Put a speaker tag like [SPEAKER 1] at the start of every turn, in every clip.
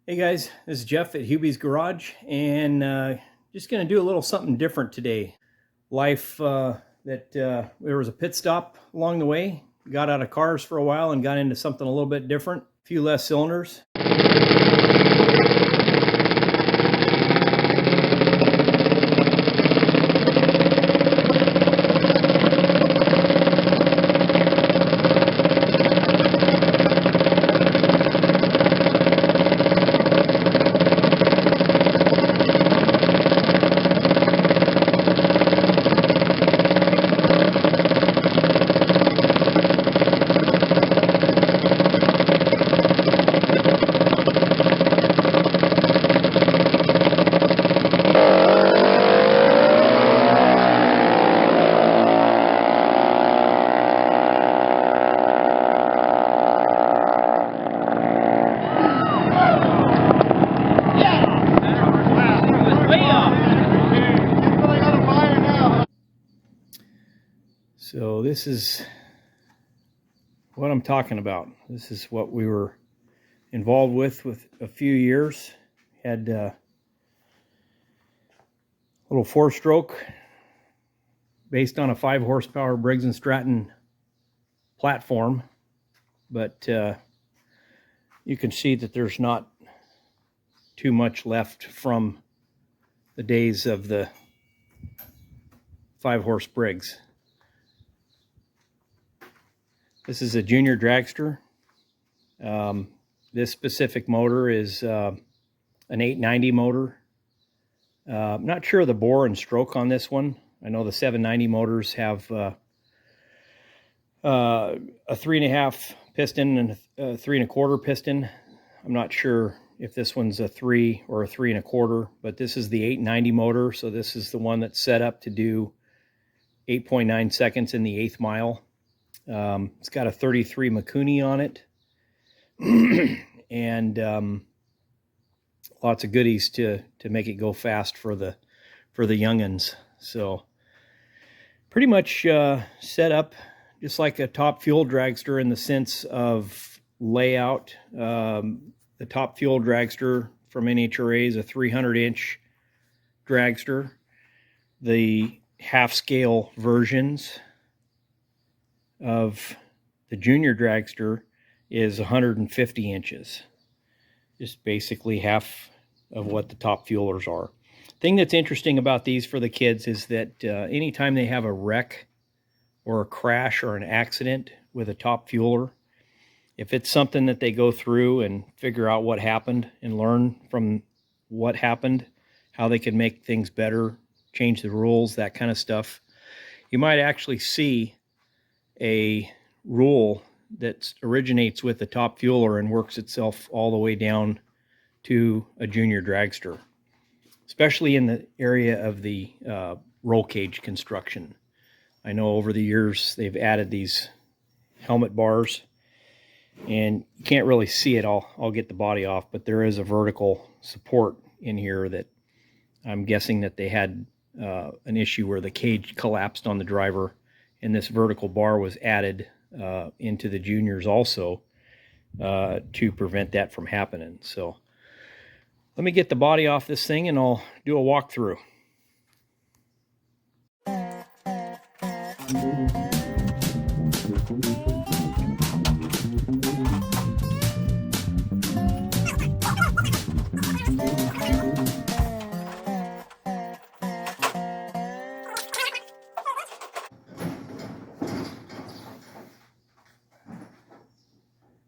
[SPEAKER 1] Hey guys, this is Jeff at Hubie's Garage, and just going to do a little something different today. There was a pit stop along the way, got out of cars for a while and got into something a little bit different, a few less cylinders. So this is what I'm talking about. This is what we were involved with a few years. Had a little 4-stroke based on a 5 horsepower Briggs & Stratton platform, but you can see that there's not too much left from the days of the 5-horse Briggs. This is a junior dragster. This specific motor is an 890 motor. I'm not sure of the bore and stroke on this one. I know the 790 motors have a 3.5 piston and a 3 1/4 piston. I'm not sure if this one's a 3 or a 3 1/4, but this is the 890 motor. So this is the one that's set up to do 8.9 seconds in the 1/8 mile. It's got a 33 Mikuni on it, and lots of goodies to make it go fast for the youngins. So pretty much set up just like a top fuel dragster in the sense of layout. The top fuel dragster from NHRA is a 300-inch dragster. The half-scale versions of the junior dragster is 150 inches. Just basically half of what the top fuelers are. Thing that's interesting about these for the kids is that anytime they have a wreck or a crash or an accident with a top fueler, if it's something that they go through and figure out what happened and learn from what happened, how they can make things better, change the rules, that kind of stuff, you might actually see a rule that originates with the top fueler and works itself all the way down to a junior dragster, especially in the area of the roll cage construction. I know over the years they've added these helmet bars, and you can't really see it. I'll get the body off, but there is a vertical support in here that I'm guessing that they had an issue where the cage collapsed on the driver, and this vertical bar was added into the juniors also to prevent that from happening. So let me get the body off this thing and I'll do a walkthrough.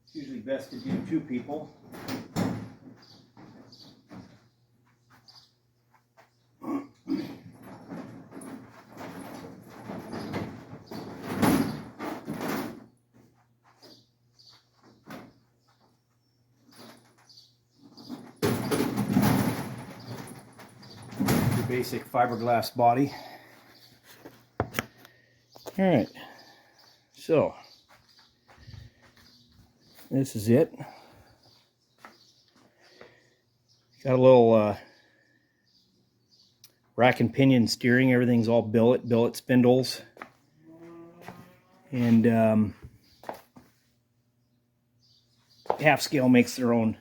[SPEAKER 1] It's usually best to do 2 people. Your basic fiberglass body. All right, so this is it. Got a little rack and pinion steering. Everything's all billet spindles. And half scale makes their own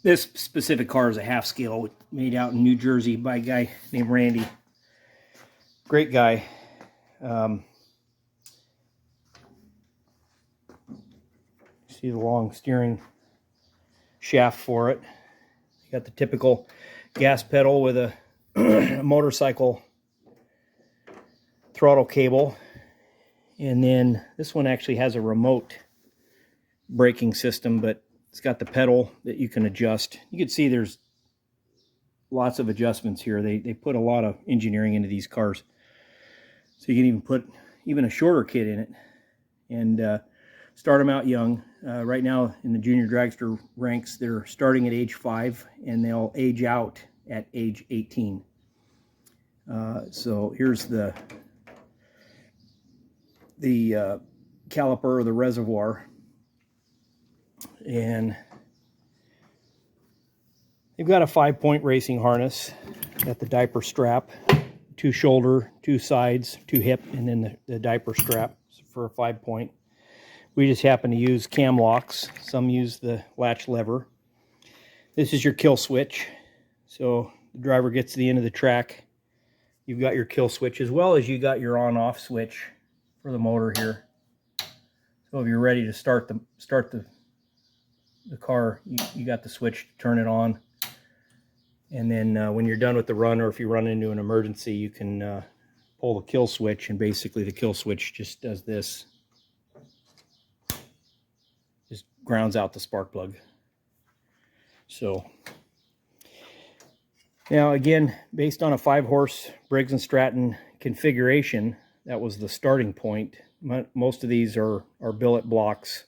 [SPEAKER 1] This specific car is a half scale, made out in New Jersey by a guy named Randy. Great guy. See the long steering shaft for it. You got the typical gas pedal with a motorcycle throttle cable. And then this one actually has a remote braking system, but it's got the pedal that you can adjust. You can see there's lots of adjustments here. They put a lot of engineering into these cars. So you can even put even a shorter kid in it and start them out young. Right now in the junior dragster ranks, they're starting at age 5 and they'll age out at age 18. So here's the caliper or the reservoir, and they've got a 5-point racing harness. Got the diaper strap, 2 shoulder, 2 sides, 2 hip, and then the diaper strap for a 5-point. We just happen to use cam locks. Some use the latch lever. This is your kill switch. So the driver gets to the end of the track. You've got your kill switch, as well as you got your on-off switch for the motor here. So if you're ready to start the car, you got the switch to turn it on. And then when you're done with the run, or if you run into an emergency, you can pull the kill switch, and basically the kill switch just does this. Just grounds out the spark plug. So now again, based on a 5-horse Briggs & Stratton configuration, that was the starting point. Most of these are billet blocks.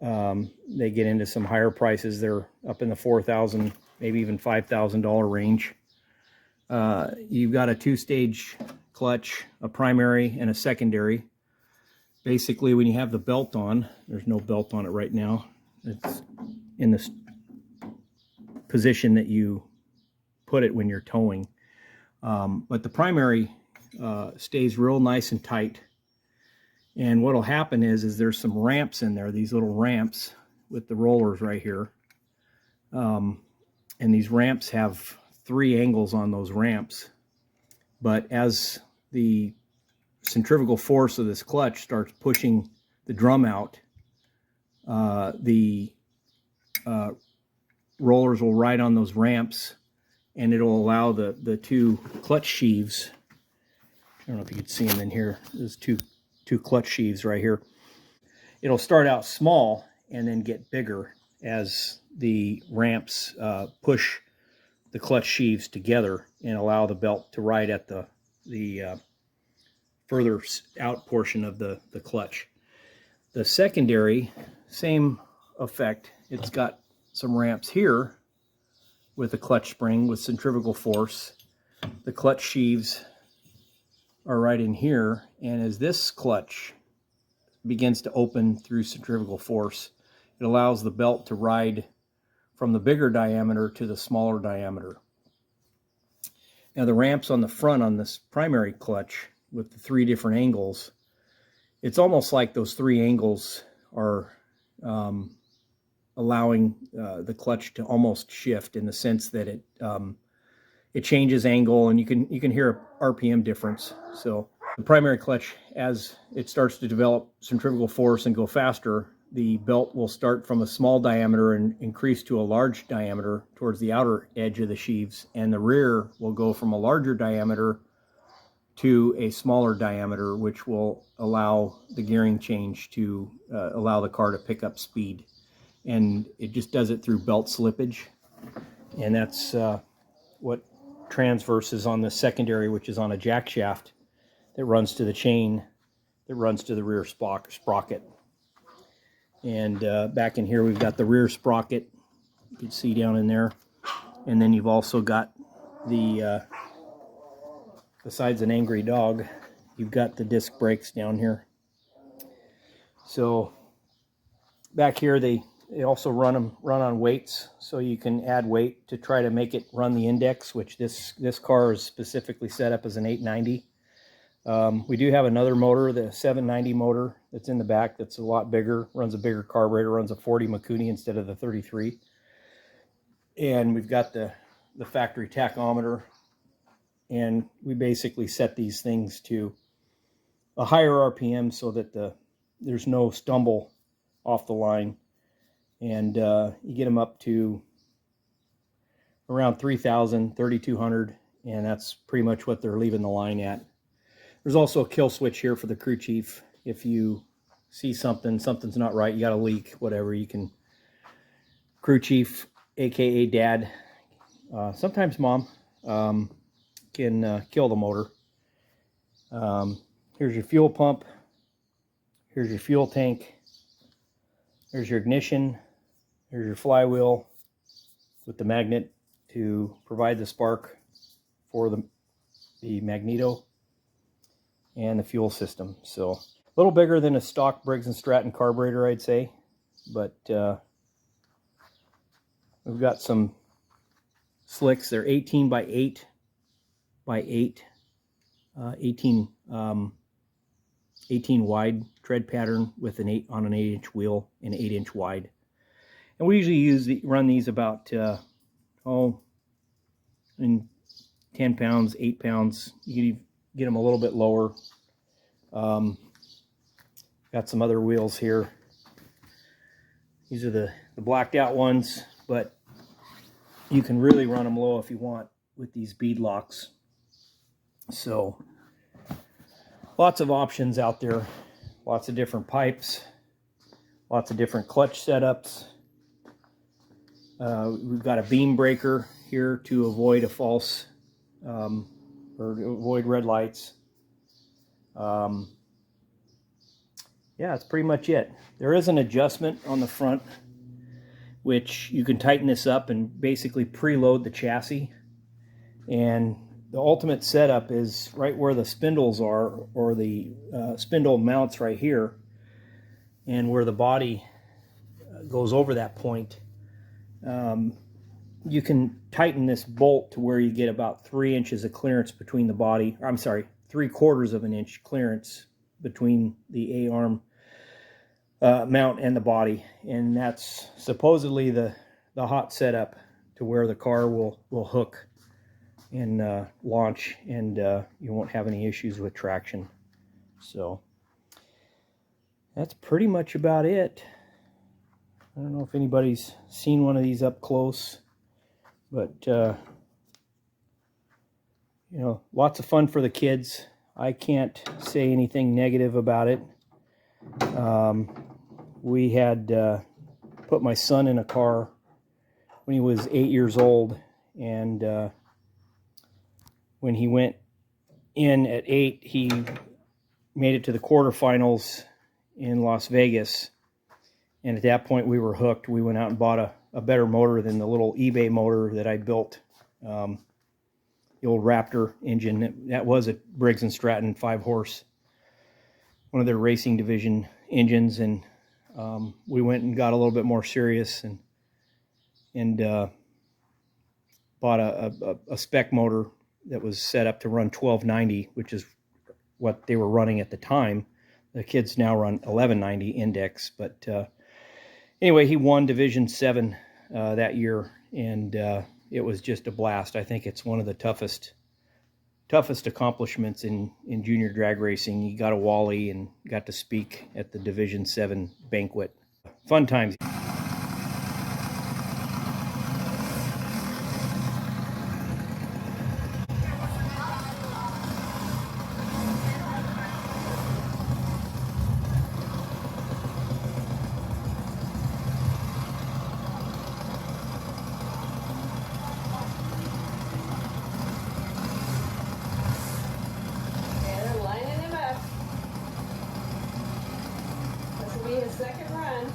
[SPEAKER 1] They get into some higher prices. They're up in the $4,000, maybe even $5,000 range. You've got a 2-stage clutch, a primary and a secondary. Basically, when you have the belt on, there's no belt on it right now. It's in the position that you put it when you're towing. But the primary stays real nice and tight. And what'll happen is there's some ramps in there, these little ramps with the rollers right here. And these ramps have 3 angles on those ramps. But as the centrifugal force of this clutch starts pushing the drum out, the rollers will ride on those ramps, and it'll allow the 2 clutch sheaves. I don't know if you can see them in here. There's two clutch sheaves right here. It'll start out small and then get bigger as the ramps push the clutch sheaves together and allow the belt to ride at the further out portion of the clutch. The secondary, same effect. It's got some ramps here with a clutch spring with centrifugal force. The clutch sheaves are right in here, and as this clutch begins to open through centrifugal force, it allows the belt to ride from the bigger diameter to the smaller diameter. Now the ramps on the front on this primary clutch with the 3 different angles, it's almost like those 3 angles are allowing the clutch to almost shift, in the sense that it changes angle, and you can hear a RPM difference. So the primary clutch, as it starts to develop centrifugal force and go faster, the belt will start from a small diameter and increase to a large diameter towards the outer edge of the sheaves, and the rear will go from a larger diameter to a smaller diameter, which will allow the gearing change to allow the car to pick up speed. And it just does it through belt slippage, and that's what transverses on the secondary, which is on a jack shaft that runs to the chain that runs to the rear sprocket. And back in here we've got the rear sprocket, you can see down in there, and then you've also got the besides an angry dog, you've got the disc brakes down here. So back here they also run on weights, so you can add weight to try to make it run the index, which this car is specifically set up as an 890. We do have another motor, the 790 motor, that's in the back, that's a lot bigger, runs a bigger carburetor, runs a 40 Mikuni instead of the 33. And we've got the factory tachometer, and we basically set these things to a higher RPM so that there's no stumble off the line, and you get them up to around 3,000, 3,200, and that's pretty much what they're leaving the line at. There's also a kill switch here for the crew chief. If you see something's not right, you got a leak, whatever, you can, crew chief, aka dad, sometimes mom, can kill the motor. Here's your fuel pump. Here's your fuel tank. There's your ignition. There's your flywheel with the magnet to provide the spark for the magneto, and the fuel system. So a little bigger than a stock Briggs & Stratton carburetor, I'd say, but we've got some slicks. They're 18 by 8 by 8, 18 wide tread pattern with an 8-inch wheel and 8-inch wide. And we usually run these about in 10 pounds, 8 pounds. You can get them a little bit lower. Got some other wheels here. These are the blacked out ones, but you can really run them low if you want with these bead locks. So lots of options out there, lots of different pipes, lots of different clutch setups. We've got a beam breaker here to avoid a false or avoid red lights. Yeah, that's pretty much it. There is an adjustment on the front, which you can tighten this up and basically preload the chassis. And the ultimate setup is right where the spindles are, or the spindle mounts right here, and where the body goes over that point. You can tighten this bolt to where you get about 3 inches of clearance between the body, I'm sorry, 3/4 of an inch clearance between the A-arm mount and the body. And that's supposedly the hot setup to where the car will hook and launch, and you won't have any issues with traction. So that's pretty much about it. I don't know if anybody's seen one of these up close, but you know, lots of fun for the kids. I can't say anything negative about it. We had put my son in a car when he was 8 years old, and when he went in at 8, he made it to the quarterfinals in Las Vegas. And at that point, we were hooked. We went out and bought a better motor than the little eBay motor that I built. The old Raptor engine. That was a Briggs & Stratton 5-horse, one of their racing division engines. And we went and got a little bit more serious and bought a spec motor that was set up to run 1290, which is what they were running at the time. The kids now run 1190 index, but anyway, he won Division 7 that year, and it was just a blast. I think it's one of the toughest accomplishments in junior drag racing. He got a Wally and got to speak at the Division 7 banquet. Fun times.
[SPEAKER 2] His second run.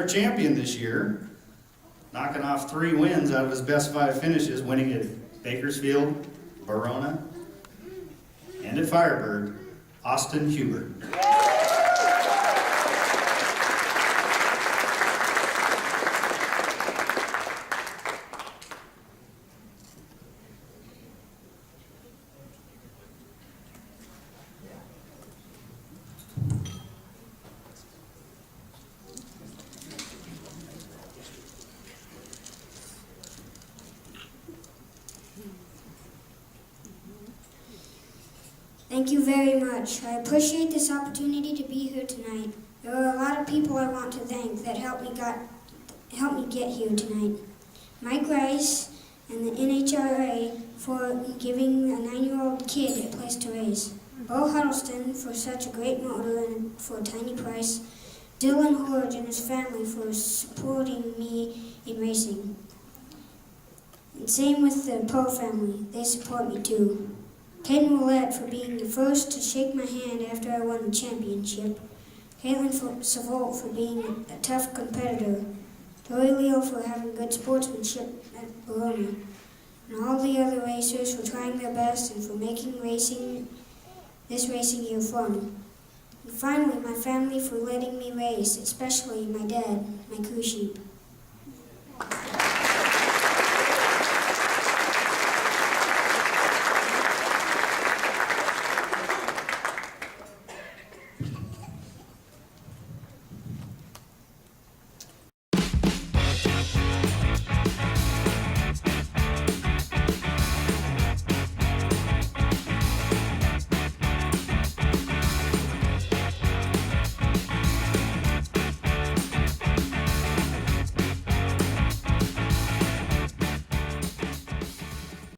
[SPEAKER 2] our champion this year, knocking off 3 wins out of his best 5 finishes, winning at Bakersfield, Verona, and at Firebird, Austin Hubert.
[SPEAKER 3] Thank you very much. I appreciate this opportunity to be here tonight. There are a lot of people I want to thank that helped me get here tonight. Mike Rice and the NHRA for giving a 9-year-old kid a place to race. Bo Huddleston for such a great motor and for a tiny price. Dylan Horge and his family for supporting me in racing. And same with the Poe family. They support me too. Ken Willett for being the first to shake my hand after I won the championship. Caitlin Savolt for being a tough competitor. Tori Leo for having good sportsmanship at Verona. And all the other racers for trying their best and for making this racing year fun. And finally, my family for letting me race, especially my dad, my crew sheep.